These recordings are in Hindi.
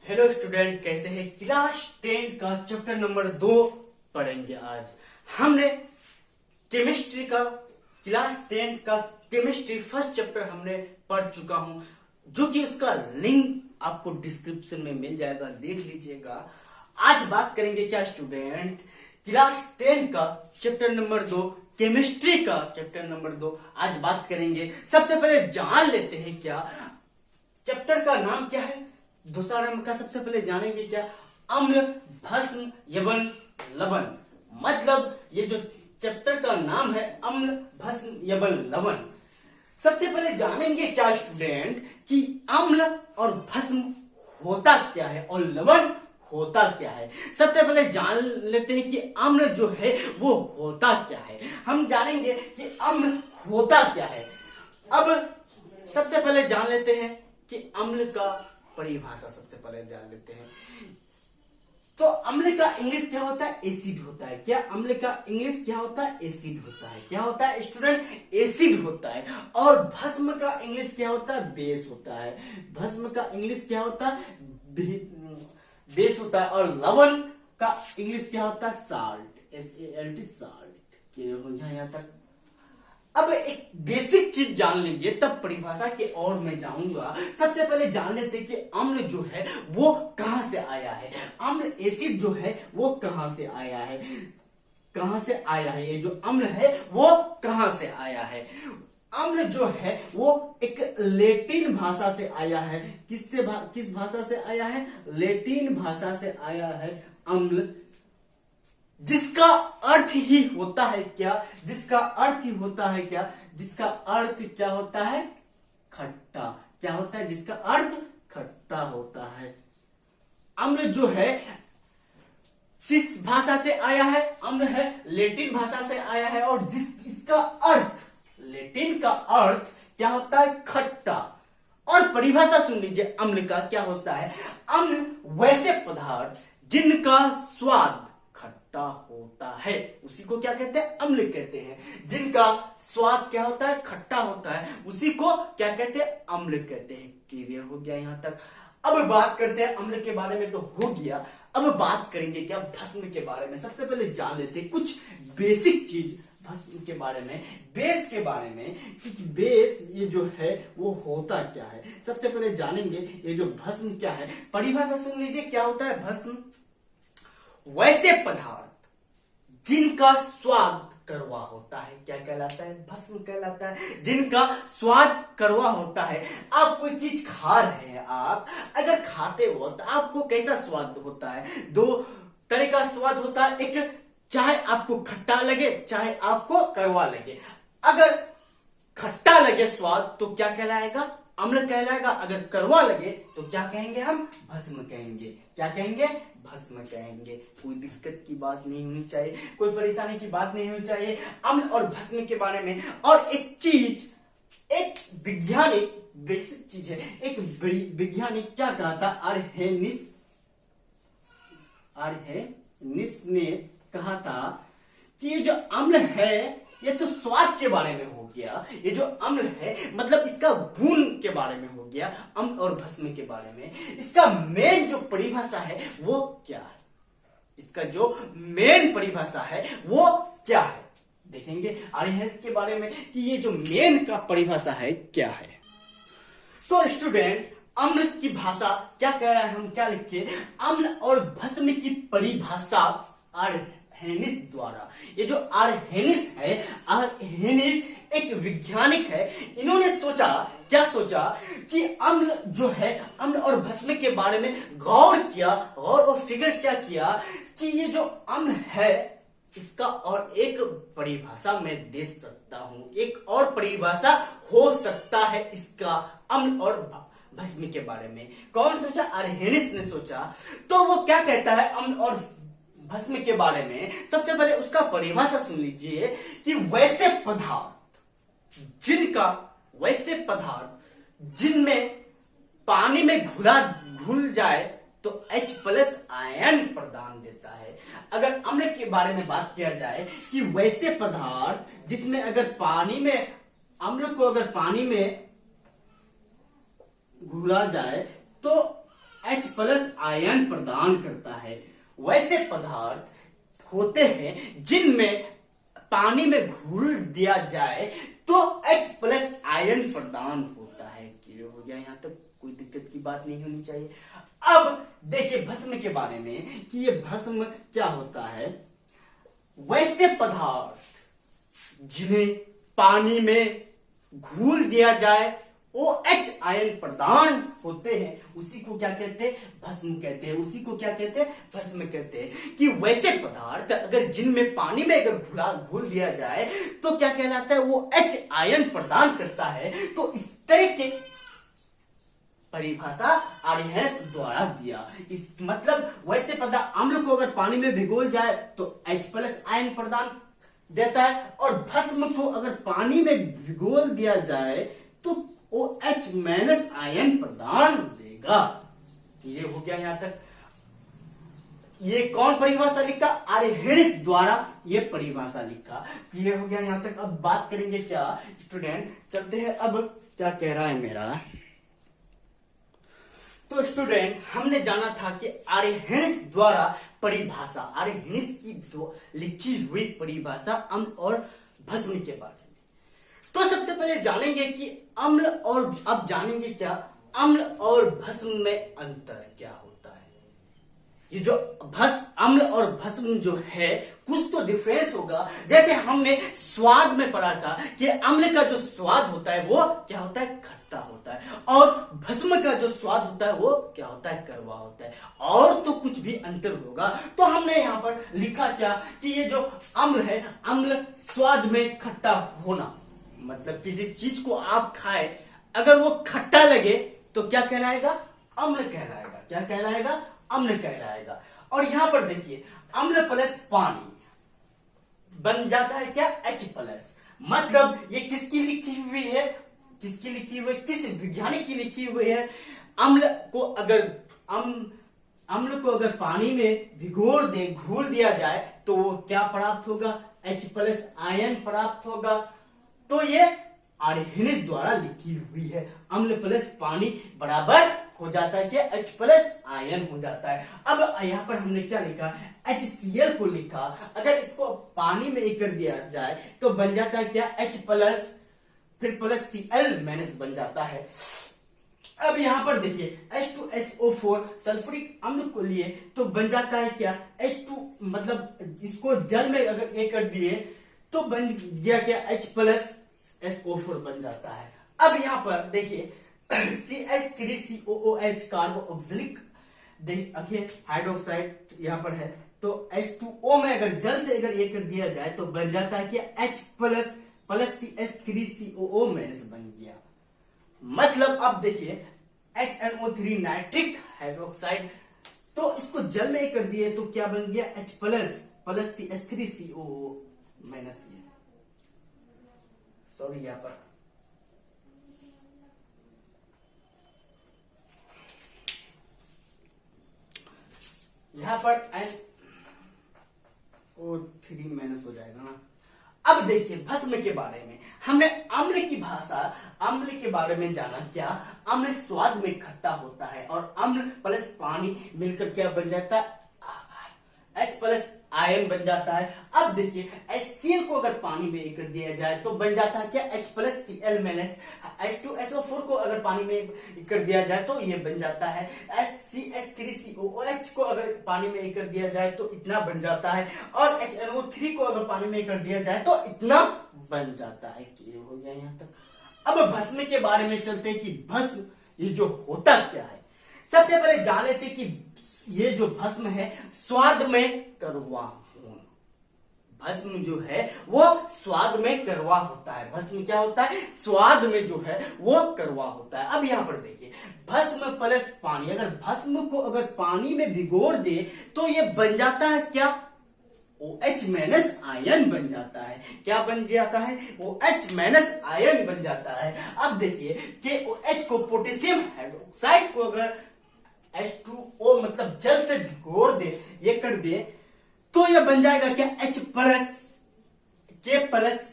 हेलो स्टूडेंट, कैसे हैं? क्लास 10 का चैप्टर नंबर 2 पढ़ेंगे आज। हमने केमिस्ट्री का क्लास 10 का केमिस्ट्री फर्स्ट चैप्टर हमने पढ़ चुका हूं, जो कि उसका लिंक आपको डिस्क्रिप्शन में मिल जाएगा, देख लीजिएगा। आज बात करेंगे क्या स्टूडेंट, क्लास 10 का चैप्टर नंबर 2 केमिस्ट्री का चैप्टर नंबर 2 आज बात करेंगे। सबसे पहले जान लेते हैं क्या चैप्टर का नाम क्या है। दूसरा नंबर का सबसे पहले जानेंगे क्या, अम्ल भस्म यवन लवण। मतलब ये जो चैप्टर का नाम है अम्ल भस्म यवन लवण। सबसे पहले जानेंगे क्या स्टूडेंट कि अम्ल और भस्म होता क्या है और लवण होता क्या है। सबसे पहले जान लेते हैं कि अम्ल जो है वो होता क्या है। हम जानेंगे कि अम्ल होता क्या है। अब सबसे पहले जान लेते हैं कि अम्ल का परिभाषा सबसे पहले जान लेते हैं। तो अम्ल का इंग्लिश क्या होता है? एसिड होता है। क्या अम्ल का इंग्लिश क्या होता है? एसिड होता है। क्या होता है स्टूडेंट? एसिड होता है। और भस्म का इंग्लिश क्या होता है? बेस होता है। भस्म का इंग्लिश क्या होता है? बेस होता है। और लवण का इंग्लिश क्या होता है? Salt, SALT, salt. यहां तक। अब एक बेसिक चीज जान लीजिए, तब परिभाषा के और मैं जाऊंगा। सबसे पहले जान लेते हैं कि अम्ल जो है वो कहां से आया है। अम्ल एसिड जो है वो कहां से आया है, कहां से आया है। ये जो अम्ल है वो कहां से आया है। अम्ल जो है वो एक लैटिन भाषा से आया है। किस भाषा से आया है? लैटिन भाषा से आया है अम्ल, जिसका अर्थ ही होता है क्या? जिसका अर्थ ही होता है क्या? जिसका अर्थ क्या होता है? खट्टा। क्या होता है? जिसका अर्थ खट्टा होता है। अम्ल जो है किस भाषा से आया है? अम्ल है लैटिन भाषा से आया है। और इसका अर्थ, लैटिन का अर्थ क्या होता है? खट्टा। और परिभाषा सुन लीजिए अम्ल का क्या होता है। अम्ल वैसे पदार्थ जिनका स्वाद खट्टा होता है, उसी को क्या कहते हैं? अम्ल कहते हैं। जिनका स्वाद क्या होता है? खट्टा होता है, उसी को क्या कहते हैं? अम्ल कहते हैं। क्लियर हो गया यहां तक। अब बात करते हैं अम्ल के बारे में तो हो गया। अब बात करेंगे क्या भस्म के बारे में। सबसे पहले जान लेते हैं कुछ बेसिक चीज भस्म के बारे में, बेस के बारे में, कि बेस ये जो है वो होता क्या है। सबसे पहले जानेंगे ये जो भस्म क्या है। परिभाषा सुन लीजिए क्या होता है भस्म। वैसे पदार्थ जिनका स्वाद कड़वा होता है, क्या कहलाता है? भस्म कहलाता है। जिनका स्वाद कड़वा होता है। आप कोई चीज खा रहे हैं, आप अगर खाते हो तो आपको कैसा स्वाद होता है? दो तरह का स्वाद होता है। एक, चाहे आपको खट्टा लगे चाहे आपको कड़वा लगे। अगर खट्टा लगे स्वाद तो क्या कहलाएगा? अम्ल कहलाएगा। अगर कड़वा लगे तो क्या कहेंगे हम? भस्म कहेंगे। क्या कहेंगे? भस्म कहेंगे। कोई दिक्कत की बात नहीं होनी चाहिए, कोई परेशानी की बात नहीं होनी चाहिए अम्ल और भस्म के बारे में। और एक चीज, एक वैज्ञानिक, बेसिक चीज है, एक वैज्ञानिक क्या कहा था? आरहेनिस ने कहा था कि ये जो अम्ल है ये तो स्वाद के बारे में हो गया। ये जो अम्ल है मतलब इसका गुण के बारे में हो गया, अम्ल और भस्म के बारे में। इसका मेन जो परिभाषा है वो क्या है? इसका जो मेन परिभाषा है वो क्या है, देखेंगे आरहेनिस के बारे में कि ये जो मेन का परिभाषा है क्या है। तो स्टूडेंट, अम्ल की भाषा क्या कह रहा है, हम क्या लिखे? अम्ल और भस्म की परिभाषा आरहेनिस द्वारा। ये जो आरहेनिस है, आरहेनिस एक वैज्ञानिक है। इन्होंने सोचा, क्या सोचा कि अम्ल जो है, अम्ल और भस्म के बारे में गौर किया। और फिगर क्या किया कि ये जो अम्ल है इसका और एक परिभाषा मैं दे सकता हूं, एक और परिभाषा हो सकता है इसका अम्ल और भस्म के बारे में। कौन सोचा? आरहेनिस ने सोचा। तो वो क्या कहता है अम्ल और भस्म के बारे में? सबसे पहले उसका परिभाषा सुन लीजिए कि वैसे पदार्थ जिनमें पानी में घुल जाए तो H+ आयन प्रदान देता है। अगर अम्ल के बारे में बात किया जाए कि वैसे पदार्थ जिसमें अगर पानी में, अम्ल को अगर पानी में घुला जाए तो H प्लस आयन प्रदान करता है। वैसे पदार्थ होते हैं जिनमें पानी में घोल दिया जाए तो H प्लस आयन प्रदान होता है। क्लियर हो गया? यहां तक कोई दिक्कत की बात नहीं होनी चाहिए। अब देखिए भस्म के बारे में कि ये भस्म क्या होता है। वैसे पदार्थ जिन्हें पानी में घोल दिया जाए OH आयन प्रदान होते हैं, उसी को क्या कहते हैं? भस्म कहते हैं। उसी को क्या कहते हैं? भस्म कहते हैं। कि वैसे पदार्थ अगर जिनमें पानी में अगर घोल दिया जाए तो क्या कहलाता है? वो H आयन प्रदान करता है। तो इस तरह के परिभाषा आर्यहंस द्वारा दिया। इस मतलब वैसे पदार्थ अम्ल को अगर पानी में भिगोल जाए तो H प्लस आयन प्रदान देता है, और भस्म को अगर पानी में भिगोल दिया जाए तो OH माइनस आयन प्रदान देगा। ये हो गया यहां तक। ये कौन परिभाषा लिखा? आर्यहंस द्वारा ये परिभाषा लिखा। क्लियर हो गया यहां तक। अब बात करेंगे क्या स्टूडेंट, चलते हैं अब क्या कह रहा है मेरा। तो स्टूडेंट हमने जाना था कि आर्यहंस द्वारा परिभाषा, आर्यहंस की लिखी हुई परिभाषा अम्ल और भस्म के बारे में। तो सबसे पहले जानेंगे कि अम्ल और, अब जानेंगे क्या अम्ल और भस्म में अंतर क्या होता है। ये जो अम्ल और भस्म जो है कुछ तो डिफरेंस होगा। जैसे हमने स्वाद में पढ़ा था कि अम्ल का जो स्वाद होता है वो क्या होता है? खट्टा होता है, और भस्म का जो स्वाद होता है वो क्या होता है? कड़वा होता है। और तो कुछ भी अंतर होगा। तो हमने यहां पर लिखा क्या कि ये जो अम्ल है, अम्ल स्वाद में खट्टा होना, मतलब किसी चीज को आप खाए अगर वो खट्टा लगे तो क्या कहलाएगा? अम्ल कहलाएगा। क्या कहलाएगा? अम्ल कहलाएगा। और यहां पर देखिए अम्ल प्लस पानी बन जाता है क्या? H plus. मतलब ये किसकी लिखी हुई है? किसकी लिखी हुई? किस वैज्ञानिक की लिखी हुई है? अम्ल को अगर पानी में भिगोर दे, घोल दिया जाए तो वो क्या प्राप्त होगा? H प्लस आयन प्राप्त होगा। तो ये आर्यहंस द्वारा लिखी हुई है। अम्ल प्लस पानी बराबर हो जाता है कि H प्लस आयन हो जाता है। अब यहां पर हमने क्या लिखा? HCl को लिखा। अगर इसको पानी में एक कर दिया जाए तो बन जाता है क्या? H प्लस, फिर प्लस Cl माइनस बन जाता है। अब यहां पर देखिए H2SO4 सल्फ्यूरिक अम्ल को लिए तो बन जाता है क्या? H2, मतलब इसको जल में अगर एक कर दिए तो बन गया क्या? H प्लस SO4 बन जाता है। अब यहां पर देखिए CH3COOH कार्बो ऑक्सिलिक देखिए हाइड्रोक्साइड यहां पर है, तो H2O में अगर जल से अगर ये कर दिया जाए तो बन जाता है कि H plus plus CH3COO minus बन गया। मतलब अब देखिए HNO3 नाइट्रिक हाइड्रोक्साइड, तो इसको जल में कर दिए तो क्या बन गया? H plus plus CH3COO minus. Sorry यहां पर NO3 माइनस हो जाएगा ना। अब देखिए भस्म के बारे में हमने अम्ल की भाषा, अम्ल के बारे में जाना क्या? अम्ल स्वाद में खट्टा होता है, और अम्ल प्लस पानी मिलकर क्या बन जाता है? H प्लस आयन बन जाता है। अब देखिए HCl को अगर पानी में कर दिया जाए तो बन जाता है क्या? H plus Cl minus. H2SO4 को अगर पानी में कर दिया जाए तो ये बन जाता है। CH3COOH को अगर पानी में कर दिया जाए तो इतना बन जाता है, और HNO3 को अगर पानी में कर दिया जाए तो इतना बन जाता है। क्लियर हो गया यहां तक। अब भस्म के बारे में चलते हैं कि भस्म ये जो होता क्या है। सबसे पहले जान लेते कि ये जो भस्म है स्वाद में कड़वा होना। भस्म जो है वो स्वाद में कड़वा होता है। भस्म क्या होता है? स्वाद में जो है वो कड़वा होता है। अब यहां पर देखिए भस्म प्लस पानी, अगर भस्म को अगर पानी में भिगोर दे तो ये बन जाता है क्या? OH माइनस आयन बन जाता है। क्या बन जाता है? OH माइनस आयन बन जाता है। अब देखिए KOH को पोटेशियम हाइड्रोक्साइड को अगर H2O मतलब जल से भिगोर दे, ये कर दे, तो यह बन जाएगा क्या? H plus K plus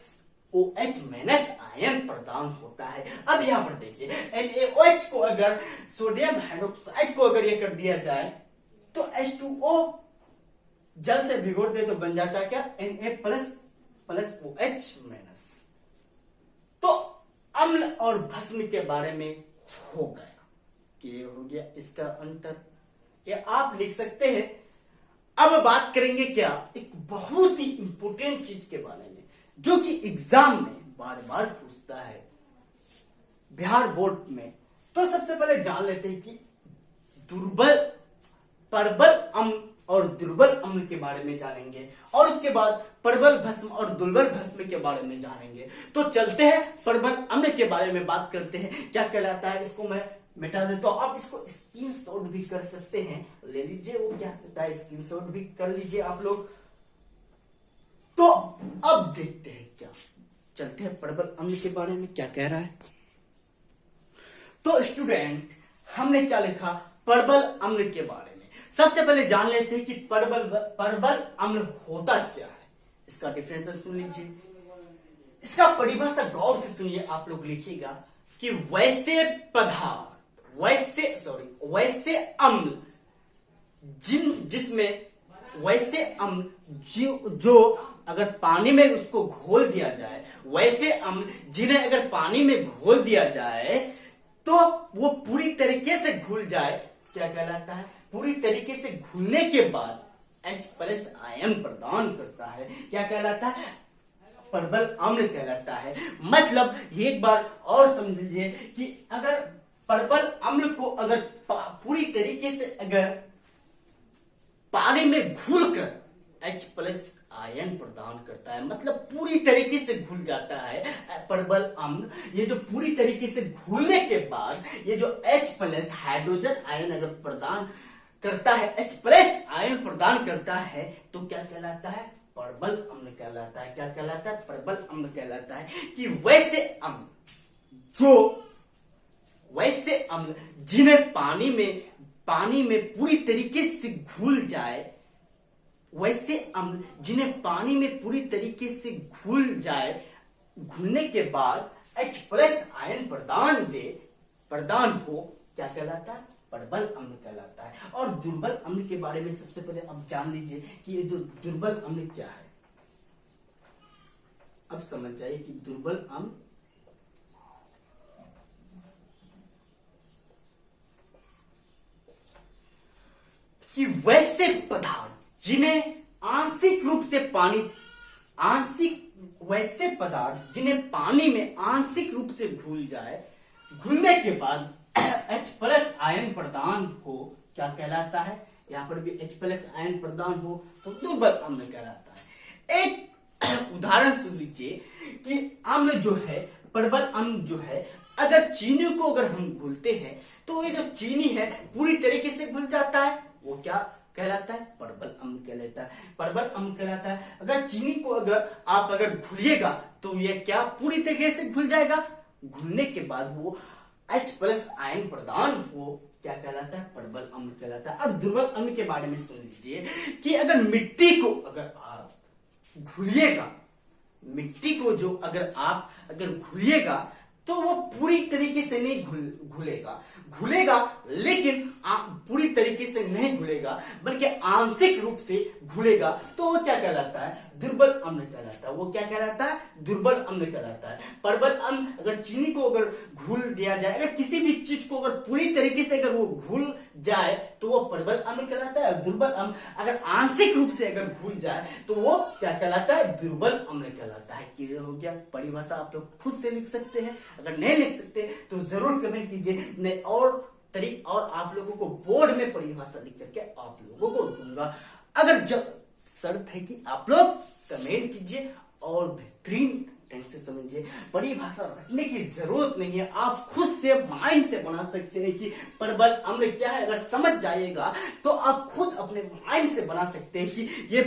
OH minus ion प्रदान होता है। अब यहाँ पर देखिए NaOH को अगर सोडियम हाइड्रोक्साइड को अगर ये कर दिया जाए तो H2O जल से भिगोर दे तो बन जाता है क्या, Na प्लस OH माइनस। तो अम्ल और भस्म के बारे में हो गया, क्लियर हो गया इसका अंतर, ये आप लिख सकते हैं। अब बात करेंगे क्या, एक बहुत ही इंपॉर्टेंट चीज के बारे में जो कि एग्जाम में बार बार पूछता है बिहार बोर्ड में। तो सबसे पहले जान लेते हैं कि प्रबल अम्ल और दुर्बल अम्ल के बारे में जानेंगे और उसके बाद प्रबल भस्म और दुर्बल भस्म के बारे में जानेंगे। तो चलते हैं प्रबल अम्ल के बारे में बात करते हैं, क्या कहलाता है। इसको मैं मिटा देता हूं, आप इसको स्क्रीनशॉट भी कर सकते हैं, ले लीजिए, वो क्या कहता है स्क्रीनशॉट भी कर लीजिए आप लोग। तो अब देखते हैं क्या, चलते हैं प्रबल अम्ल के बारे में क्या कह रहा है। तो स्टूडेंट हमने क्या लिखा प्रबल अम्ल के बारे में। सबसे पहले जान लेते हैं कि प्रबल अम्ल होता क्या है, इसका डिफरेंशियल सुन लीजिए, इसका परिभाषा गौर से सुनिए। आप लोग लिखिएगा कि वैसे पदार्थ, वैसे अम्ल जिसमें वैसे अम्ल जो अगर पानी में उसको घोल दिया जाए, वैसे अम्ल जिन्हें अगर पानी में घोल दिया जाए तो वो पूरी तरीके से घुल जाए, क्या कहलाता है, पूरी तरीके से घुलने के बाद H प्लस आयन प्रदान करता है, क्या कहलाता है, प्रबल अम्ल कहलाता है। मतलब एक बार और समझ लीजिए कि अगर प्रबल अम्ल को अगर पूरी तरीके से अगर पानी में घुलकर H प्लस आयन प्रदान करता है, मतलब पूरी तरीके से घुल जाता है प्रबल अम्ल। ये जो पूरी तरीके से घुलने के बाद ये जो H प्लस हाइड्रोजन आयन अगर प्रदान करता है, H प्लस आयन प्रदान करता है, तो क्या कहलाता है, प्रबल अम्ल कहलाता है। क्या कहलाता है, प्रबल अम्ल कहलाता है। कि वैसे अम्ल जिन्हें पानी में पूरी तरीके से घुल जाए, वैसे अम्ल जिन्हें पानी में पूरी तरीके से घुल जाए, घुलने के बाद H प्लस आयन प्रदान हो, क्या कहलाता है, प्रबल अम्ल कहलाता है। और दुर्बल अम्ल के बारे में सबसे पहले अब जान लीजिए कि ये जो दुर्बल अम्ल क्या है। अब समझ जाइए कि दुर्बल अम्ल कि वैसे पदार्थ जिन्हें वैसे पदार्थ जिन्हें पानी में आंशिक रूप से घुल जाए, घुलने के बाद H प्लस आयन प्रदान हो, क्या कहलाता है, यहाँ पर भी H प्लस आयन प्रदान हो तो दुर्बल अम्ल कहलाता है। एक उदाहरण सुन लीजिए कि अम्ल जो है, प्रबल अम्ल जो है, अगर चीनी को अगर हम घुलते हैं तो ये जो चीनी है पूरी तरीके से घुल जाता है, वो क्या कहलाता है, प्रबल अम्ल कहलाता है। प्रबल अम्ल कहलाता है। अगर चीनी को अगर घुलिएगा तो ये क्या पूरी तरीके से घुल जाएगा, घुलने के बाद वो H प्लस आयन प्रदान हो, क्या कहलाता है, प्रबल अम्ल कहलाता है। और दुर्बल अम्ल के बारे में सुन लीजिए कि अगर मिट्टी को अगर आप घुलिएगा, मिट्टी को जो अगर घुलिएगा तो वो पूरी तरीके से नहीं घुलेगा, लेकिन पूरी तरीके से नहीं घुलेगा बल्कि आंशिक रूप से घुलेगा, तो वो क्या कहलाता है, दुर्बल अम्ल कहलाता है। वो क्या कहलाता है, दुर्बल अम्ल कहलाता है। प्रबल अम्ल अगर चीनी को अगर घुल दिया जाए, अगर किसी भी चीज को अगर पूरी तरीके से अगर वो घुल जाए तो वो प्रबल अम्ल कहलाता है। दुर्बल अम्ल अगर आंशिक रूप से अगर घुल जाए तो वो क्या कहलाता है, दुर्बल अम्ल कहलाता है। क्लियर हो गया। परिभाषा आप लोग खुद से लिख सकते हैं, अगर नहीं लिख सकते तो जरूर कमेंट कीजिए, मैं और आप लोगों को बोर्ड में परिभाषा लिख करके आप लोगों को दूंगा। अगर शर्त है कि आप लोग कमेंट कीजिए और बेहतरीन ढंग से समझिए। परिभाषा रखने की जरूरत नहीं है, आप खुद से माइंड से बना सकते हैं कि प्रबल अम्ल क्या है। अगर समझ जाइएगा तो आप खुद अपने माइंड से बना सकते हैं कि ये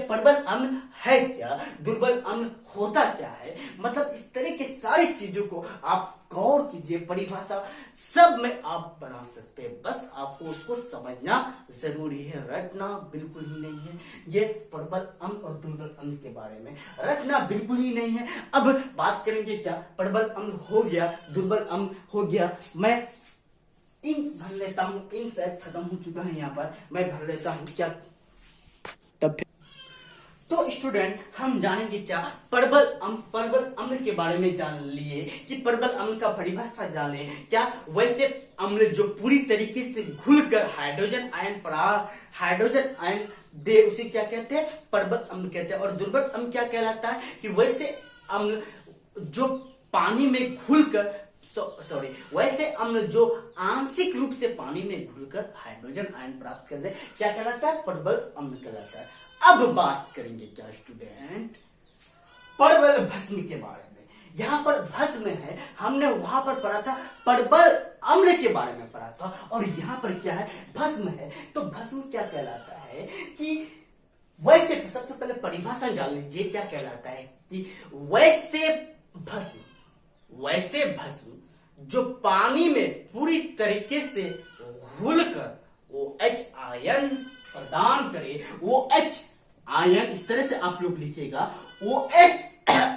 प्रबल अम्ल है क्या, दुर्बल अम्ल होता क्या है। मतलब इस तरह की सारी चीजों को आप गौर कीजिए, परिभाषा सब में आप बना सकते हैं, बस आपको उसको समझना जरूरी है, रटना बिल्कुल ही नहीं है। ये प्रबल अम्ल और दुर्बल अम्ल के बारे में रटना बिल्कुल ही नहीं है। अब बात करेंगे क्या, प्रबल अम्ल हो गया, दुर्बल अम्ल हो गया। मैं इंक भर लेता हूं, इंक शायद खत्म हो चुका है, यहाँ पर मैं भर लेता हूं क्या तब। तो स्टूडेंट हम जानेंगे क्या, प्रबल अम्ल के बारे में जान लिए कि प्रबल अम्ल का परिभाषा जाने क्या। वैसे अम्ल जो पूरी तरीके से घुलकर हाइड्रोजन आयन दे उसे क्या कहते हैं, प्रबल अम्ल कहते हैं। और दुर्बल अम्ल क्या कहलाता है कि वैसे अम्ल जो पानी में घुलकर वैसे अम्ल जो आंशिक रूप से पानी में घुलकर हाइड्रोजन आयन प्राप्त कर दे, क्या कहलाता है, प्रबल अम्ल कहलाता है। अब बात करेंगे क्या स्टूडेंट, प्रबल भस्म के बारे में। यहाँ पर भस्म है, हमने वहां पर पढ़ा था प्रबल अम्ल के बारे में पढ़ा था, और यहाँ पर क्या है, भस्म है। तो भस्म क्या कहलाता है कि वैसे, सबसे पहले परिभाषा जान लीजिए क्या कहलाता है कि वैसे भस्म जो पानी में पूरी तरीके से घुलकर OH आयन प्रदान करे, OH आयन इस तरह से आप लोग लिखिएगा, OH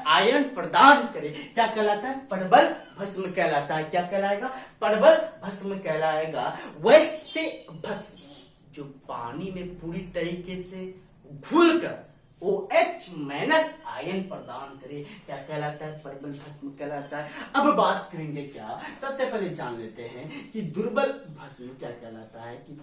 आयन प्रदान करे, क्या कहलाता है, प्रबल भस्म कहलाता है। क्या कहलाएगा, प्रबल भस्म कहलाएगा। वैसे भस्म जो पानी में पूरी तरीके से घुलकर OH माइनस आयन प्रदान करे, क्या कहलाता है, प्रबल भस्म कहलाता है। अब बात करेंगे क्या, सबसे पहले जान लेते हैं कि दुर्बल भस्म क्या कहलाता है, कि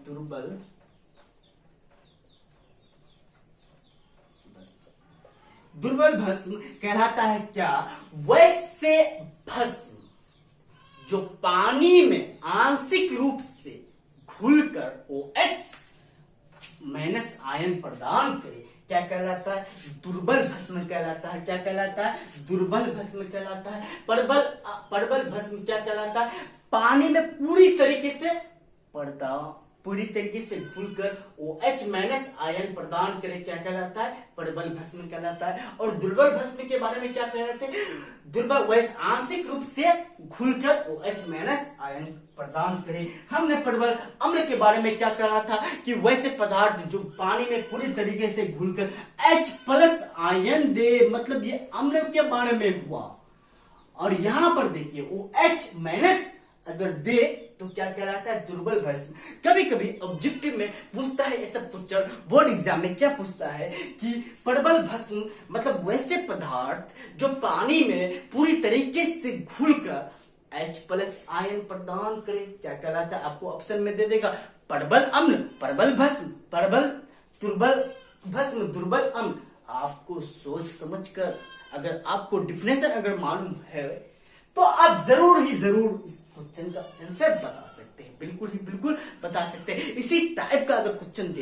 दुर्बल भस्म कहलाता है क्या, वैसे भस्म जो पानी में आंशिक रूप से घुलकर OH माइनस आयन प्रदान करे, क्या कहलाता है, दुर्बल भस्म कहलाता है। क्या कहलाता है, दुर्बल भस्म कहलाता है। प्रबल भस्म क्या कहलाता है, पानी में पूरी तरीके से घुलकर OH माइनस आयन प्रदान करे, क्या कहलाता है, प्रबल भस्म कहलाता है। और दुर्बल भस्म के बारे में क्या कहते हैं, दुर्बल वैसे आंशिक रूप से घुलकर OH माइनस आयन प्रदान करे। हमने प्रबल अम्ल के बारे में क्या कहा था कि वैसे पदार्थ जो पानी में पूरी तरीके से घुलकर H+ आयन दे, मतलब ये अम्ल के बारे में हुआ। और यहां पर देखिए OH माइनस अगर दे तो क्या कहलाता है, दुर्बल भस्म। कभी कभी ऑब्जेक्टिव में पूछता है ऐसा क्वेश्चन, बोर्ड एग्जाम में क्या पूछता है कि प्रबल भस्म मतलब वैसे पदार्थ जो पानी में पूरी तरीके से घुलकर H+ आयन प्रदान करे, क्या कहलाता है, आपको ऑप्शन में दे देगा, प्रबल अम्ल, प्रबल भस्म, दुर्बल भस्म, दुर्बल अम्ल। आपको सोच समझकर अगर आपको डिफिनेशन अगर मालूम है तो आप जरूर ही जरूर इस क्वेश्चन का आंसर बता सकते हैं, बिल्कुल बता सकते हैं। इसी टाइप का अगर क्वेश्चन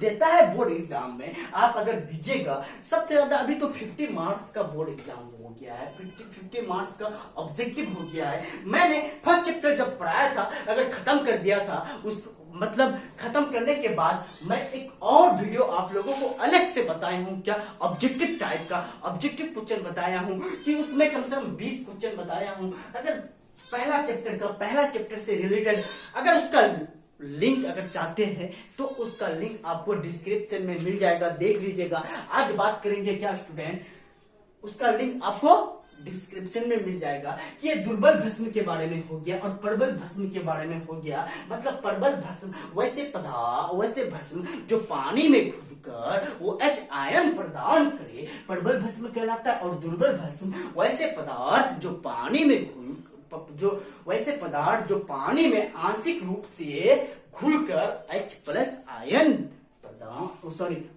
देता है बोर्ड एग्जाम में, आप अगर दीजिएगा, सबसे ज्यादा अभी तो 50 मार्क्स का बोर्ड एग्जाम हो गया है, 50 मार्क्स का ऑब्जेक्टिव हो गया है। मैंने फर्स्ट चैप्टर जब पढ़ाया था, अगर खत्म कर दिया था, खत्म करने के बाद मैं एक और वीडियो आप लोगों को अलग से बताया हूं, क्या ऑब्जेक्टिव टाइप का ऑब्जेक्टिव क्वेश्चन बताया हूं, कि उसमें कम से कम 20 क्वेश्चन बताया हूं। अगर पहला चैप्टर से रिलेटेड अगर उसका लिंक अगर चाहते हैं तो उसका लिंक आपको डिस्क्रिप्शन में मिल जाएगा, देख लीजिएगा। आज बात करेंगे क्या स्टूडेंट, उसका लिंक आपको डिस्क्रिप्शन में मिल जाएगा कि ये दुर्बल भस्म के बारे में हो गया और प्रबल भस्म के बारे में हो गया। मतलब प्रबल भस्म वैसे भस्म जो पानी में घुलकर वो H आयन प्रदान करे, प्रबल भस्म कहलाता है। और दुर्बल भस्म वैसे पदार्थ जो पानी में आंशिक रूप से घुलकर H+ आयन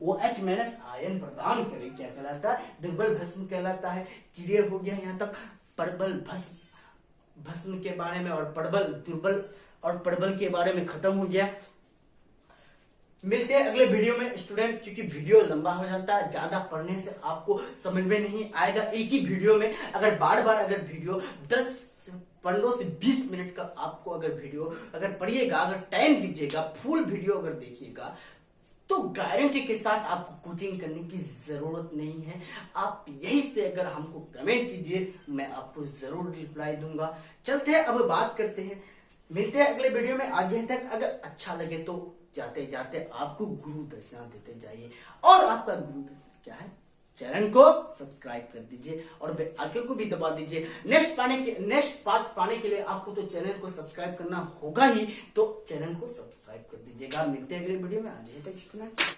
वो H- आयन प्रदान करे, क्या कहलाता है, दुर्बल भस्म कहलाता है। क्लियर हो गया यहाँ तक प्रबल भस्म के बारे में, और दुर्बल और प्रबल के बारे में खत्म हो गया। मिलते हैं अगले वीडियो में स्टूडेंट, क्योंकि वीडियो लंबा हो जाता है, ज्यादा पढ़ने से आपको समझ में नहीं आएगा। एक ही वीडियो में अगर बार बार अगर वीडियो 15 से 20 मिनट का आपको अगर वीडियो अगर पढ़िएगा, अगर टाइम दीजिएगा, फुल वीडियो अगर देखिएगा तो गारंटी के साथ आपको कोचिंग करने की जरूरत नहीं है। आप यही से अगर हमको कमेंट कीजिए, मैं आपको जरूर रिप्लाई दूंगा। चलते हैं, अब बात करते हैं, मिलते हैं अगले वीडियो में। आज यहीं तक। अगर अच्छा लगे तो जाते जाते आपको गुरु दक्षिणा देते जाइए, और आपका गुरु दक्षिणा क्या है, चैनल को सब्सक्राइब कर दीजिए और बेल आइकन को भी दबा दीजिए। नेक्स्ट पार्ट पाने के लिए आपको तो चैनल को सब्सक्राइब करना होगा ही, तो चैनल को सब्सक्राइब कर दीजिएगा। मिलते हैं अगले वीडियो में। आज यहीं तक।